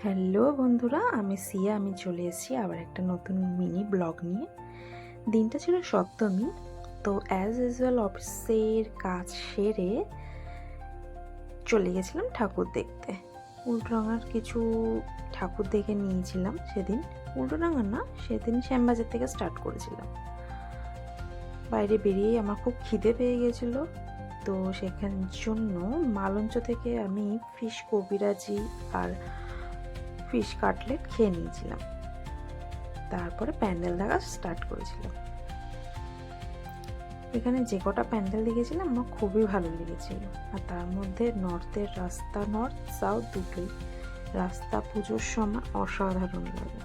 Hello বন্ধুরা, আমি সিয়া। আমি চলে এসেছি আবার একটা নতুন মিনি ব্লগ নিয়ে। দিনটা ছিল সপ্তমী। তো অ্যাজ ইউজুয়াল অফিসের কাজ সেরে চলে গেছিলাম ঠাকুর দেখতে। উল্টোডাঙার কিছু ঠাকুর দেখে নিয়েছিলাম সেদিন। উল্টোডাঙার না, সেদিন শ্যামবাজার থেকে স্টার্ট করেছিলাম। বাইরে বেরিয়েই আমার খুব খিদে পেয়ে গেছিলো। তো সেখানের জন্য মালঞ্চ থেকে আমি ফিশ কবিরাজি আর ফিশ কাটলেট খেয়ে নিয়েছিলাম। তারপরে প্যান্ডেল দেখা স্টার্ট করেছিলাম। এখানে যে কটা প্যান্ডেল দেখেছিলাম আমার খুবই ভালো লেগেছিল। আর তার মধ্যে নর্থের রাস্তা, নর্থ সাউথ দুটোই রাস্তা পুজোর সময় অসাধারণ লাগে।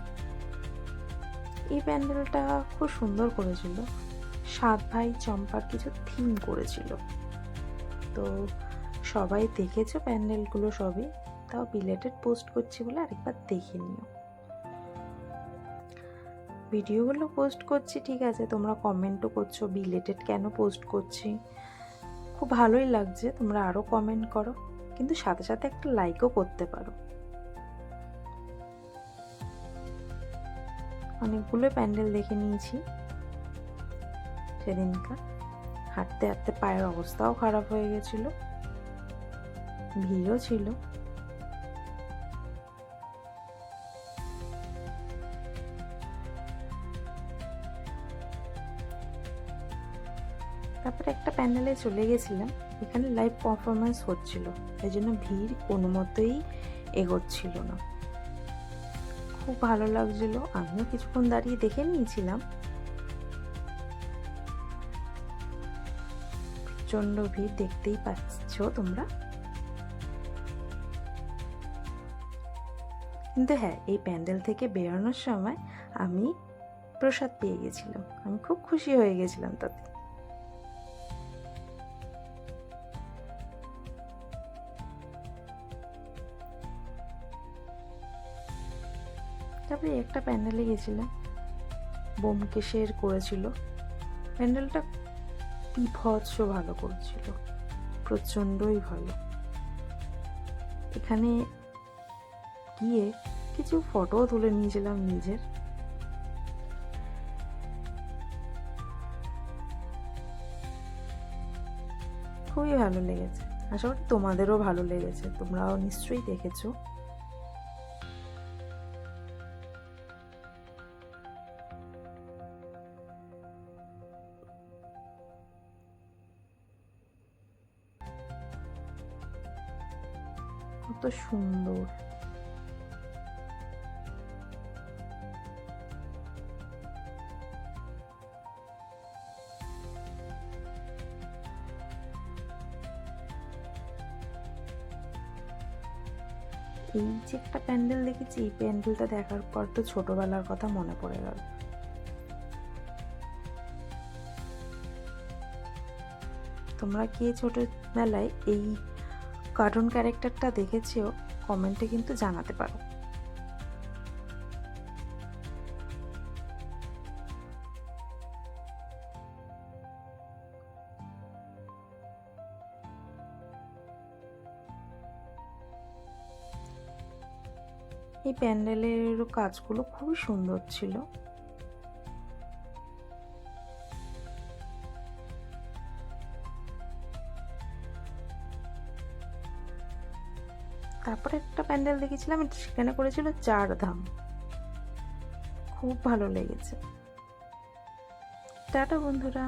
এই প্যান্ডেলটা খুব সুন্দর করেছিল। 7 ভাই চম্পার কিছু থিম করেছিল। তো সবাই দেখেছো প্যান্ডেলগুলো সবই, তাও বিলেটেড পোস্ট করছি বলে আরেকবার দেখে নিও। ভিডিওগুলো পোস্ট করছি ঠিক আছে, তোমরা কমেন্টও করছো বিলেটেড কেন পোস্ট করছি। খুব ভালোই লাগছে, তোমরা আরও কমেন্ট করো, কিন্তু সাথে সাথে একটা লাইকও করতে পারো। অনেকগুলো প্যান্ডেল দেখে নিয়েছি সেদিনকার। হাঁটতে হাঁটতে পায়ের অবস্থাও খারাপ হয়ে গেছিল, ভিড়ও ছিল। তারপরে একটা প্যান্ডেলে চলে গেছিলাম, এখানে লাইভ পারফরমেন্স হচ্ছিল, এই জন্য ভিড় কোনো মতেই এগোচ্ছিল না। খুব ভালো লাগছিল, আমিও কিছুক্ষণ দাঁড়িয়ে দেখে নিয়েছিলাম। প্রচণ্ড ভিড়, দেখতেই পাচ্ছ তোমরা। কিন্তু হ্যাঁ, এই প্যান্ডেল থেকে বেরোনোর সময় আমি প্রসাদ পেয়ে গেছিলাম। আমি খুব খুশি হয়ে গেছিলাম তাতে। তারপরে একটা প্যান্ডেলে গেছিলাম, ব্যোমকেশের করেছিল। প্যান্ডেলটা বিভৎস ভালো করেছিল, প্রচণ্ডই ভালো। এখানে গিয়ে কিছু ফটোও তুলে নিয়েছিলাম নিজের। খুবই ভালো লেগেছে, আশা করি তোমাদেরও ভালো লেগেছে, তোমরাও নিশ্চয়ই দেখেছো। কত সুন্দর। এই যে একটা প্যান্ডেল দেখেছি, এই প্যান্ডেলটা দেখার পর তো ছোটবেলার কথা মনে পড়ে গেল। তোমরা কি ছোটবেলায় এই কার্টুন ক্যারেক্টারটা দেখেছো? কমেন্টে কিন্তু জানাতে পারো। এই প্যান্ডেলের কাজগুলো খুবই সুন্দর ছিল। তারপরে একটা প্যান্ডেল দেখেছিলাম, সেখানে করেছিল 4 ধাম। খুব ভালো লেগেছে। টাটা বন্ধুরা।